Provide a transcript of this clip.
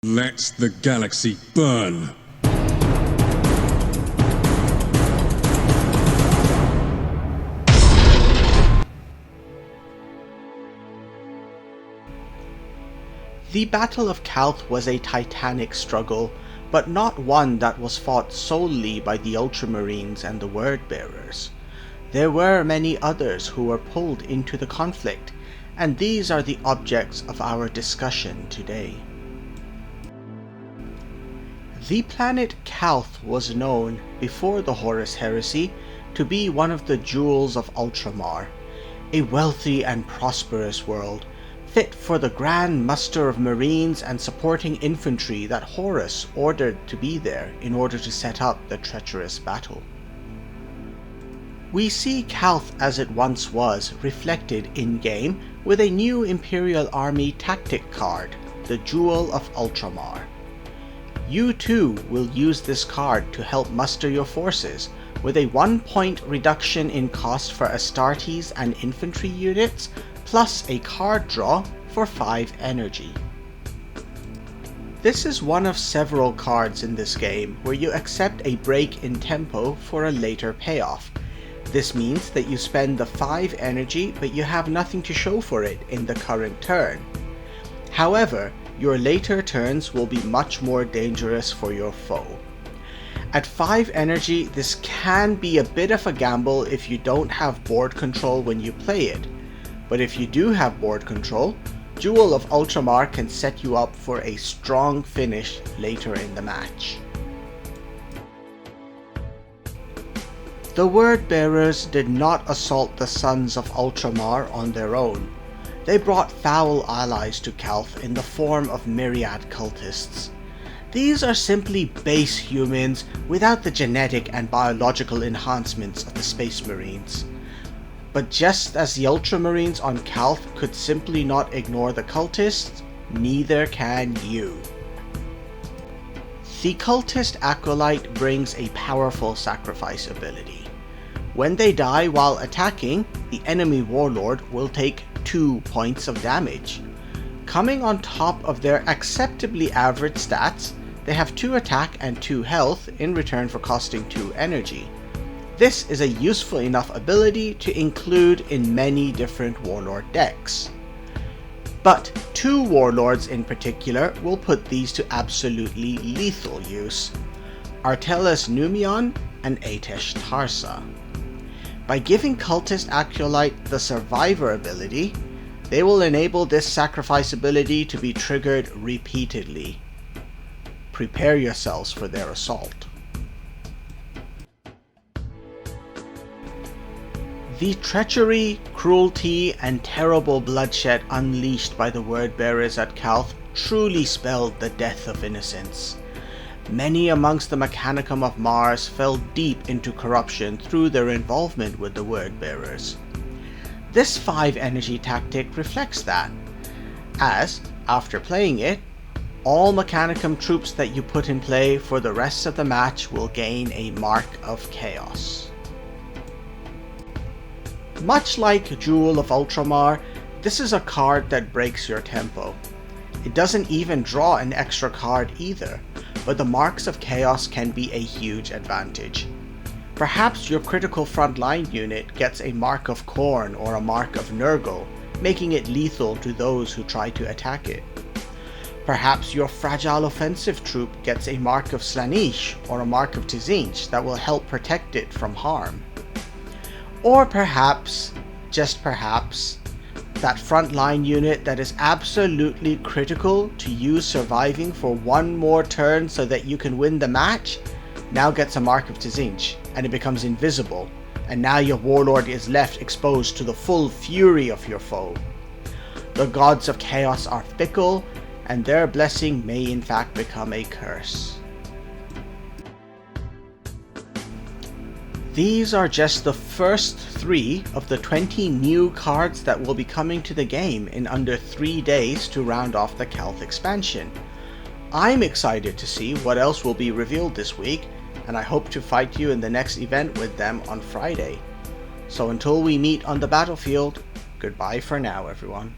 Let the galaxy burn! The Battle of Calth was a titanic struggle, but not one that was fought solely by the Ultramarines and the Wordbearers. There were many others who were pulled into the conflict, and these are the objects of our discussion today. The planet Calth was known, before the Horus Heresy, to be one of the Jewels of Ultram, a wealthy and prosperous world, fit for the grand muster of marines and supporting infantry that Horus ordered to be there in order to set up the treacherous battle. We see Calth as it once was reflected in-game with a new Imperial Army tactic card, the Jewel of Ultram. You too will use this card to help muster your forces, with a 1-point reduction in cost for Astartes and infantry units, plus a card draw for 5 energy. This is one of several cards in this game where you accept a break in tempo for a later payoff. This means that you spend the 5 energy but you have nothing to show for it in the current turn. However, your later turns will be much more dangerous for your foe. At 5 energy, this can be a bit of a gamble if you don't have board control when you play it, but if you do have board control, Jewel of Ultram can set you up for a strong finish later in the match. The Wordbearers did not assault the Sons of Ultramar on their own. They brought foul allies to Calth in the form of myriad cultists. These are simply base humans without the genetic and biological enhancements of the Space Marines. But just as the Ultramarines on Calth could simply not ignore the cultists, neither can you. The Cultist Acolyte brings a powerful sacrifice ability. When they die while attacking, the enemy warlord will take 2 points of damage. Coming on top of their acceptably average stats, they have 2 attack and 2 health in return for costing 2 energy. This is a useful enough ability to include in many different warlord decks. But 2 warlords in particular will put these to absolutely lethal use: Artellus Numion and Atesh Tarsa. By giving Cultist Acolyte the Survivor ability, they will enable this sacrifice ability to be triggered repeatedly. Prepare yourselves for their assault. The treachery, cruelty, and terrible bloodshed unleashed by the Wordbearers at Calth truly spelled the death of innocence. Many amongst the Mechanicum of Mars fell deep into corruption through their involvement with the Wordbearers. This 5 energy tactic reflects that, as, after playing it, all Mechanicum troops that you put in play for the rest of the match will gain a Mark of Chaos. Much like Jewel of Ultram, this is a card that breaks your tempo. It doesn't even draw an extra card either, but the Marks of Chaos can be a huge advantage. Perhaps your critical frontline unit gets a Mark of Khorne or a Mark of Nurgle, making it lethal to those who try to attack it. Perhaps your fragile offensive troop gets a Mark of Slaanesh or a Mark of Tzeentch that will help protect it from harm. Or perhaps, just perhaps, that frontline unit that is absolutely critical to you surviving for 1 more turn so that you can win the match, now gets a Mark of Tzeentch, and it becomes invisible, and now your warlord is left exposed to the full fury of your foe. The gods of chaos are fickle, and their blessing may in fact become a curse. These are just the first 3 of the 20 new cards that will be coming to the game in under 3 days to round off the Calth Expansion. I'm excited to see what else will be revealed this week, and I hope to fight you in the next event with them on Friday. So until we meet on the battlefield, goodbye for now everyone.